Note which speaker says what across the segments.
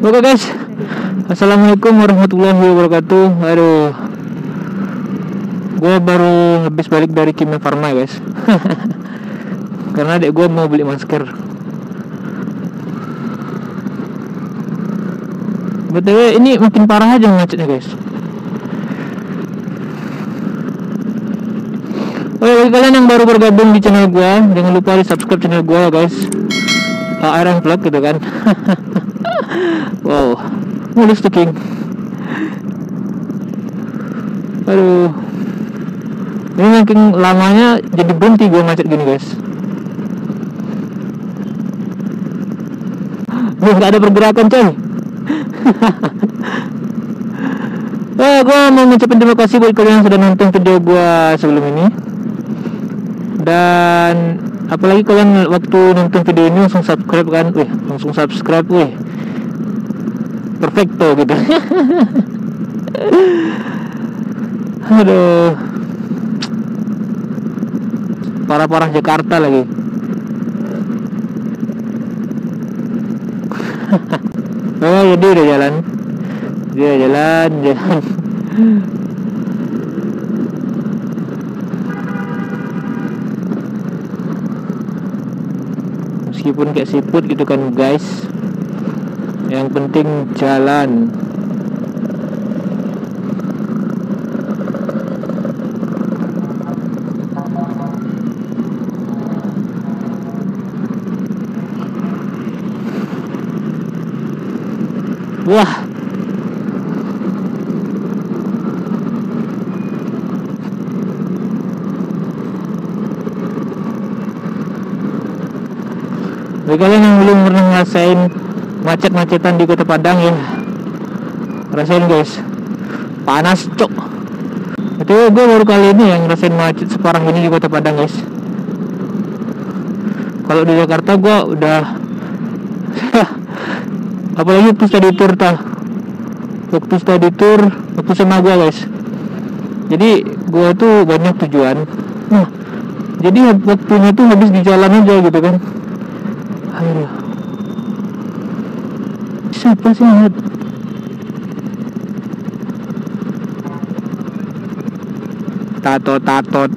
Speaker 1: Oke guys, assalamualaikum warahmatullahi wabarakatuh. Aduh, gue baru habis balik dari Kimia Farma guys. Karena adek gue mau beli masker. BTW ini makin parah aja macetnya guys. Oke, bagi kalian yang baru bergabung di channel gue, jangan lupa di subscribe channel gue ya guys. Iron Vlog gitu kan. Wow, mulus tuh King. Aduh, ini makin lamanya jadi berhenti gue macet gini guys. Gak ada pergerakan coy. Gue mau ngucapin terima kasih buat kalian yang sudah nonton video gue sebelum ini. Dan apalagi kalian waktu nonton video ini langsung subscribe kan. Langsung subscribe perfecto gitu. Aduh, parah-parah Jakarta lagi. Oh jadi udah jalan. Dia jalan. Meskipun kayak siput gitu kan guys, yang penting jalan. Wah, bagi kalian yang belum pernah ngerasain macet-macetan di Kota Padang ya, rasain guys, panas cok. Itu gue baru kali ini yang ngerasain macet separah ini di Kota Padang guys. Kalau di Jakarta gue udah apalagi waktu study tour waktu sama gue guys. Jadi gue tuh banyak tujuan. Jadi waktunya tuh habis di jalan aja gitu kan. Aduh, siapa sih lihat? Tatot.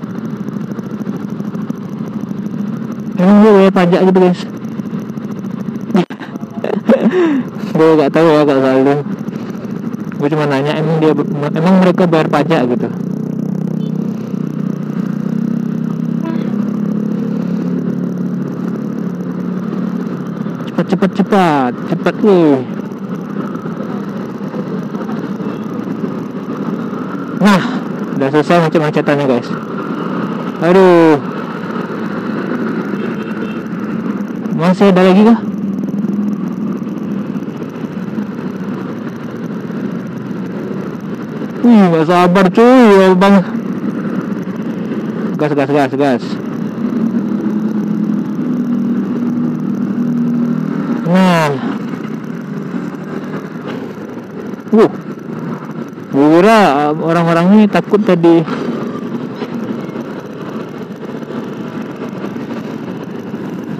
Speaker 1: Emang gue bayar pajak gitu guys? Gue gak tahu ya kalau soal itu. Gue cuma nanya emang mereka bayar pajak gitu. Cepat wih. Nah, udah selesai macet-macetannya guys. Aduh, masih ada lagi kah? Gak sabar cuy ya bang. Gas. Nah, gue kira orang-orang ini takut tadi.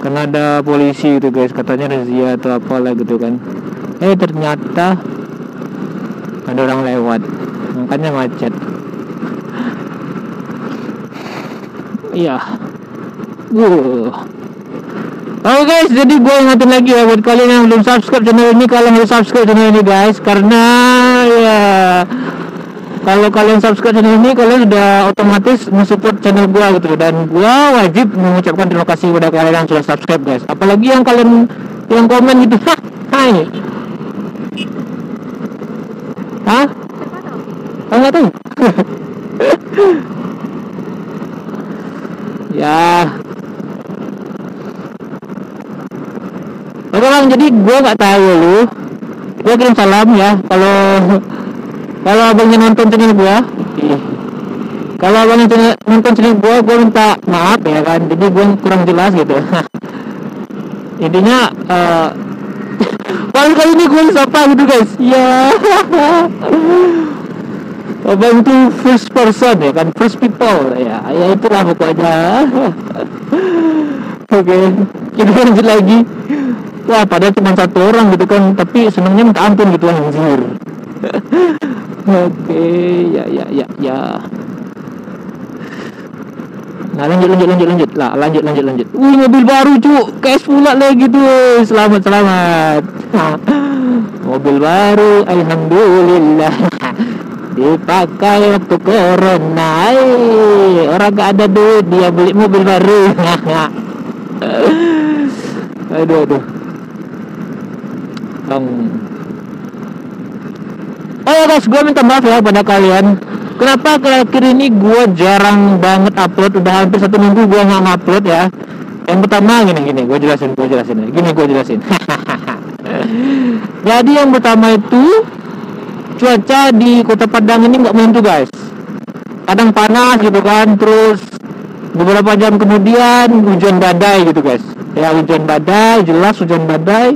Speaker 1: Karena ada polisi gitu guys, katanya razia atau apalah gitu kan. Ternyata ada orang lewat, makanya macet. Iya. Oke guys, jadi gue ingetin lagi ya buat kalian yang belum subscribe channel ini, kalian harus subscribe channel ini guys. Karena ya, kalau kalian subscribe channel ini, kalian sudah otomatis mensupport channel gue gitu. Dan gue wajib mengucapkan terima kasih kepada kalian yang sudah subscribe guys. Apalagi yang kalian yang komen gitu. Hai. Hah? Nggak tahu. Ya. Oke bang, jadi gue nggak tahu lu. Gue kirim salam ya. Kalau abangnya nonton channel gue, kalau abangnya nonton channel gue minta maaf ya kan. Jadi gue kurang jelas gitu. Intinya, kali ini gue siapa gitu guys. Ya. Abang itu first person ya kan, first people ya itulah pokoknya. Oke, kita lanjut lagi. Wah, padahal cuma satu orang gitu kan, tapi senangnya minta ampun gitu anjir. Oke, ya. Nah, lanjut lah, lanjut. Mobil baru cuk, cash pula lagi tuh. Selamat. Mobil baru, alhamdulillah. Dipakai waktu corona. Orang gak ada duit, dia beli mobil baru. Aduh. Oh ya guys, gue minta maaf ya pada kalian. Kenapa akhir ini gue jarang banget upload? Udah hampir 1 minggu gue nggak upload ya. Yang pertama gini, gue jelasin. Jadi yang pertama itu, cuaca di Kota Padang ini nggak menentu guys. Kadang panas gitu kan, terus beberapa jam kemudian hujan badai gitu guys. Ya hujan badai, jelas hujan badai.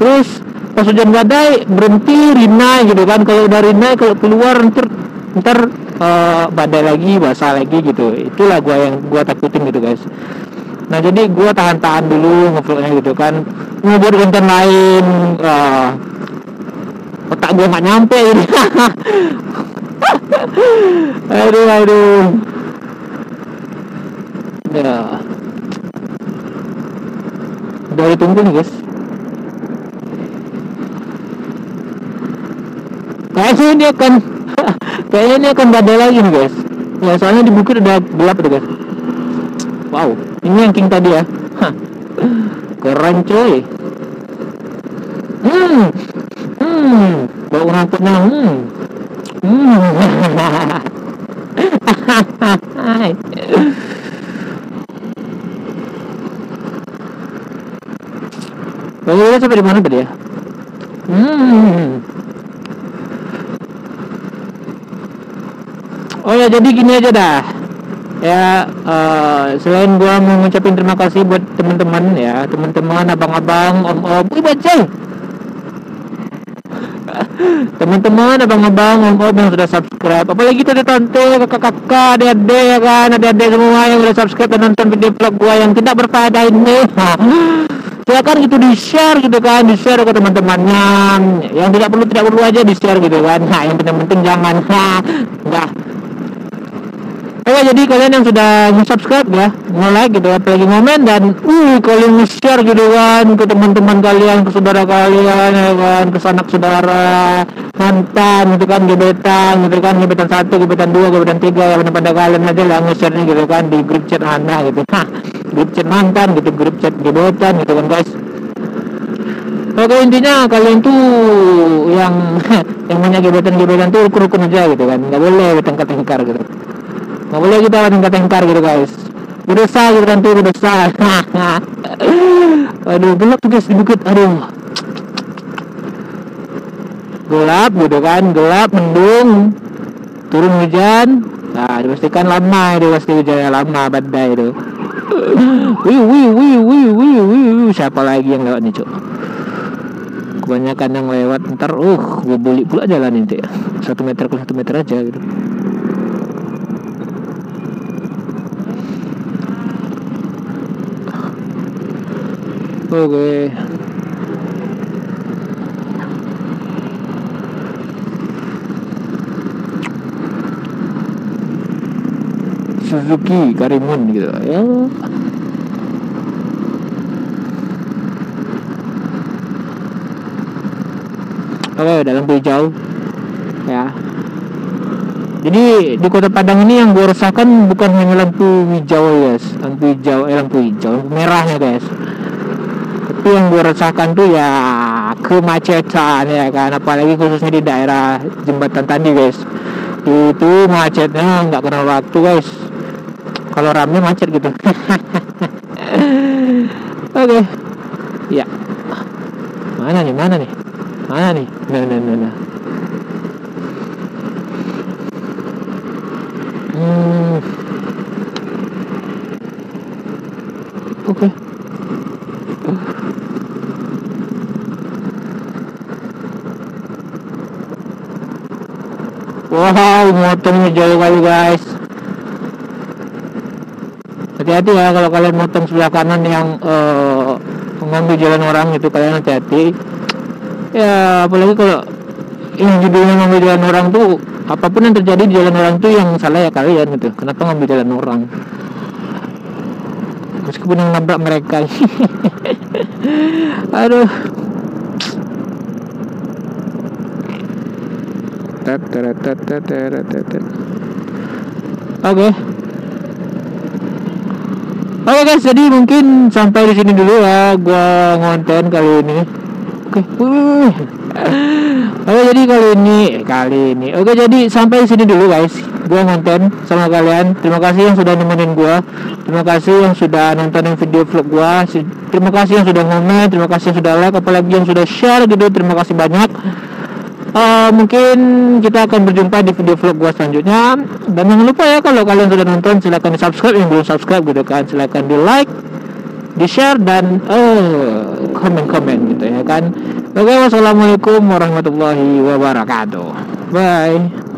Speaker 1: Terus pas hujan badai berhenti rina gitu kan. Kalau udah rina, kalau keluar ntar badai lagi, basah lagi gitu. Itulah yang gua takutin gitu guys. Nah jadi gua tahan dulu ngevlognya gitu kan, mau buat konten lain. Otak gua nggak nyampe ini. aduh ya udah ditunggu nih guys. Kayaknya ini akan badai lagi nih guys. Ya soalnya di bukit udah gelap tuh guys. Wow, ini yang king tadi ya. Keren coy. Bau rambutnya. Lalu sampai di mana tadi ya? Oh ya, jadi gini aja dah. Ya, selain gua mau ngucapin terima kasih buat teman-teman ya, teman-teman, abang-abang, om-om, bacay. Teman-teman, abang-abang, om-om yang sudah subscribe, apalagi tante-tante, kakak-kakak, adik-adik ya kan, adik-adik semua yang sudah subscribe dan nonton video vlog gua yang tidak berfaedah ini. Silakan gitu di-share gitu kan, di-share ke teman-temannya. Yang tidak perlu aja di-share gitu kan. Nah, yang penting jangan enggak. Jadi kalian yang sudah subscribe ya, nge-like gitu, apalagi ngomen dan kalian nge-share gitu kan ke teman-teman kalian, ke saudara kalian ya kan, ke sanak saudara, mantan gitu kan, gebetan 1, gebetan 2, gebetan 3 ya, pada kalian aja lah nge-share-nya gitu kan di grup chat anak gitu. Grup chat mantan gitu, grup chat gebetan gitu kan guys. Oke, intinya kalian tuh yang punya gebetan tuh rukun aja gitu kan, nggak boleh tengkar gitu. Nggak boleh kita tengkar gitu guys. Berdosa gitu kan tuh, berdosa. Aduh, gelap tuh guys di bukit. Aduh, gelap gitu kan, mendung, turun hujan. Nah, dipastikan lama, hujannya lama, badai itu. Wih, siapa lagi yang lewat nih cok? Kebanyakan yang lewat, ntar gue beli pula jalan nanti ya. 1 meter ke 1 meter aja gitu. Oke. Suzuki Karimun gitu ya. Oke, dalam hijau ya. Jadi di Kota Padang ini yang gue rasakan bukan hanya lampu hijau guys, lampu hijau merahnya guys. Tapi yang gue rasakan tuh ya kemacetan ya kan, apalagi khususnya di daerah jembatan tadi guys. Itu macetnya nggak kenal waktu guys. Kalau rame macet gitu. Oke. Ya. Mana nih? Nah. Oke. Wow, motongnya jauh kali guys. Hati-hati ya kalau kalian motong sebelah kanan yang ngambil jalan orang itu, kalian hati-hati ya. Apalagi kalau yang judulnya ngambil jalan orang tuh, apapun yang terjadi di jalan orang tuh yang salah ya kalian gitu. Kenapa ngambil jalan orang meskipun yang nabrak mereka? Aduh. Oke guys, jadi mungkin sampai di sini dulu ya gua ngonten kali ini. Oke, jadi kali ini. Oke, jadi sampai di sini dulu guys. Gua ngonten sama kalian. Terima kasih yang sudah nemenin gua. Terima kasih yang sudah nontonin video vlog gua. Terima kasih yang sudah komen, terima kasih yang sudah like, apalagi yang sudah share gitu. Terima kasih banyak. Mungkin kita akan berjumpa di video vlog gua selanjutnya. Dan jangan lupa ya, kalau kalian sudah nonton silahkan di subscribe, yang belum subscribe gitu kan silahkan di like, di share, dan komen gitu ya kan. Oke, wassalamualaikum warahmatullahi wabarakatuh. Bye.